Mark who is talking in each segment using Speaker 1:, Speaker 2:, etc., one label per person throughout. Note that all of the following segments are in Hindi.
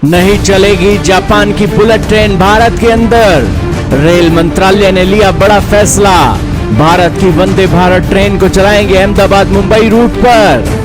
Speaker 1: नहीं चलेगी जापान की बुलेट ट्रेन भारत के अंदर। रेल मंत्रालय ने लिया बड़ा फैसला। भारत की वंदे भारत ट्रेन को चलाएंगे अहमदाबाद मुंबई रूट पर।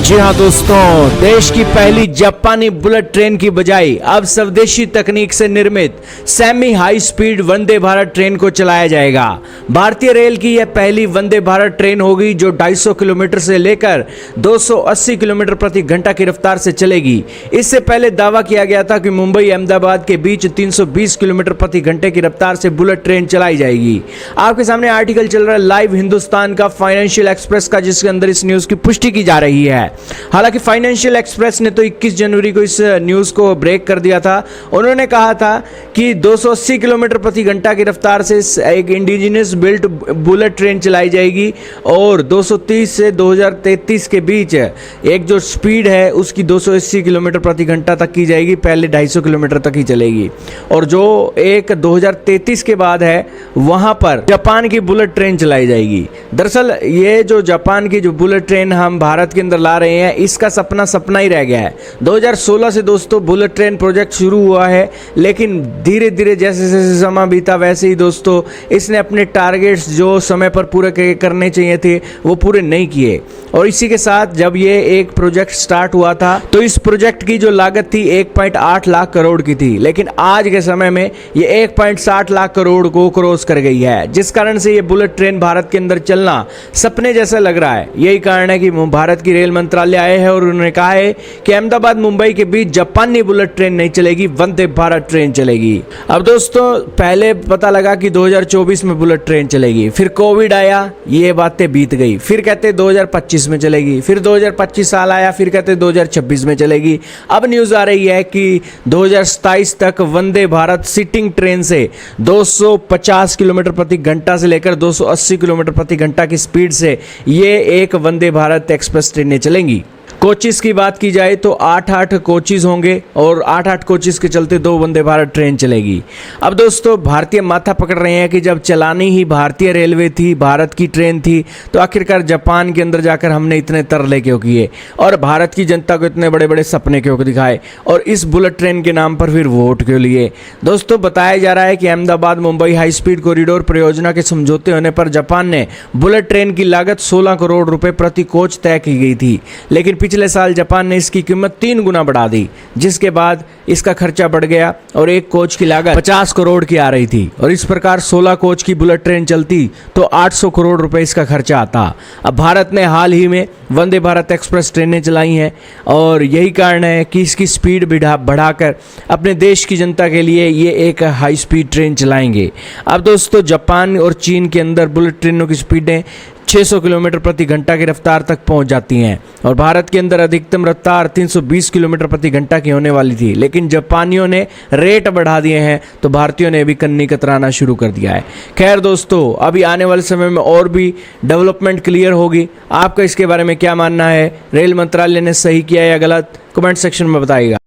Speaker 1: जी हां दोस्तों, देश की पहली जापानी बुलेट ट्रेन की बजाय अब स्वदेशी तकनीक से निर्मित semi high speed Vande Bharat train को चलाया जाएगा। भारतीय रेल की यह पहली वंदे भारत ट्रेन होगी जो 250 किलोमीटर से लेकर 280 किलोमीटर प्रति घंटा की रफ्तार से चलेगी। इससे पहले दावा किया गया था कि मुंबई अहमदाबाद के बीच 320 किलोमीटर प्रति घंटे की रफ्तार से बुलेट ट्रेन चलाई जाएगी। आपके सामने आर्टिकल चल रहा है लाइव हिंदुस्तान का, फाइनेंशियल एक्सप्रेस का, जिसके अंदर इस न्यूज की पुष्टि की जा रही है। हालांकि फाइनेंशियल एक्सप्रेस ने तो 21 जनवरी को इस न्यूज को ब्रेक कर दिया था। उन्होंने कहा था कि 280 किलोमीटर प्रति घंटा की रफ्तार से एक इंडिजिनस बिल्ट बुलेट ट्रेन चलाई जाएगी और 230 से 2033 के बीच एक जो स्पीड है उसकी 280 किलोमीटर प्रति घंटा तक की जाएगी। पहले 250 किलोमीटर तक ही चलेगी और जो एक 2033 के बाद है वहां पर जापान की बुलेट ट्रेन चलाई जाएगी। दरअसल ये जो जापान की जो बुलेट ट्रेन हम भारत के अंदर ला रहे हैं, इसका सपना ही रह गया है। 2016 से दोस्तों बुलेट ट्रेन प्रोजेक्ट शुरू हुआ है, लेकिन धीरे धीरे जैसे जैसे समय बीता वैसे ही दोस्तों इसने अपने टारगेट्स जो समय पर पूरे करने चाहिए थे वो पूरे नहीं किए। और इसी के साथ जब ये एक प्रोजेक्ट स्टार्ट हुआ था तो इस प्रोजेक्ट की जो लागत थी 1.8 लाख करोड़ की थी, लेकिन आज के समय में ये 1.60 लाख करोड़ को क्रॉस कर गई है, जिस कारण से ये बुलेट ट्रेन भारत के अंदर चलना सपने जैसा लग रहा है। यही कारण है कि भारत की रेल मंत्रालय आए हैं और उन्होंने कहा है कि अहमदाबाद मुंबई के बीच जापानी बुलेट ट्रेन नहीं चलेगी, वंदे भारत ट्रेन चलेगी। अब दोस्तों पहले पता लगा कि 2024 में बुलेट ट्रेन चलेगी, फिर कोविड आया, ये बातें बीत गई, फिर कहते 2025 में चलेगी, फिर 2025 साल आया, फिर कहते 2026 में चलेगी। अब न्यूज आ रही है कि 2027 तक वंदे भारत सिटिंग ट्रेन से 250 किलोमीटर प्रति घंटा से लेकर 280 किलोमीटर प्रति घंटा की स्पीड से ये एक वंदे भारत एक्सप्रेस ट्रेनें चलेंगी। कोचिस की बात की जाए तो 8 कोचिस होंगे और 8 कोचिस के चलते 2 वंदे भारत ट्रेन चलेगी। अब दोस्तों भारतीय माथा पकड़ रहे हैं कि जब चलानी ही भारतीय रेलवे थी, भारत की ट्रेन थी, तो आखिरकार जापान के अंदर जाकर हमने इतने तरले क्यों किए और भारत की जनता को इतने बड़े बड़े सपने क्यों दिखाए और इस बुलेट ट्रेन के नाम पर फिर वोट क्यों लिए। दोस्तों बताया जा रहा है कि Ahmedabad Mumbai high speed corridor परियोजना के समझौते होने पर जापान ने बुलेट ट्रेन की लागत 16 करोड़ रुपए प्रति कोच तय की गई थी, लेकिन पिछले साल जापान ने इसकी कीमत 3 गुना बढ़ा दी, जिसके बाद इसका खर्चा बढ़ गया और एक कोच की लागत 50 करोड़ की आ रही थी और इस प्रकार 16 कोच की बुलेट ट्रेन चलती तो 800 करोड़ रुपए इसका खर्चा आता। अब भारत ने हाल ही में वंदे भारत एक्सप्रेस ट्रेनें चलाई हैं और यही कारण है कि इसकी स्पीड बढ़ाकर अपने देश की जनता के लिए ये एक हाई स्पीड ट्रेन चलाएंगे। अब दोस्तों जापान और चीन के अंदर बुलेट ट्रेनों की स्पीडें 600 किलोमीटर प्रति घंटा की रफ्तार तक पहुंच जाती हैं और भारत के अंदर अधिकतम रफ्तार 320 किलोमीटर प्रति घंटा की होने वाली थी, लेकिन जापानियों ने रेट बढ़ा दिए हैं तो भारतीयों ने भी कन्नी कतराना शुरू कर दिया है। खैर दोस्तों, अभी आने वाले समय में और भी डेवलपमेंट क्लियर होगी। आपका इसके बारे में क्या मानना है? रेल मंत्रालय ने सही किया या गलत? कमेंट सेक्शन में बताइएगा।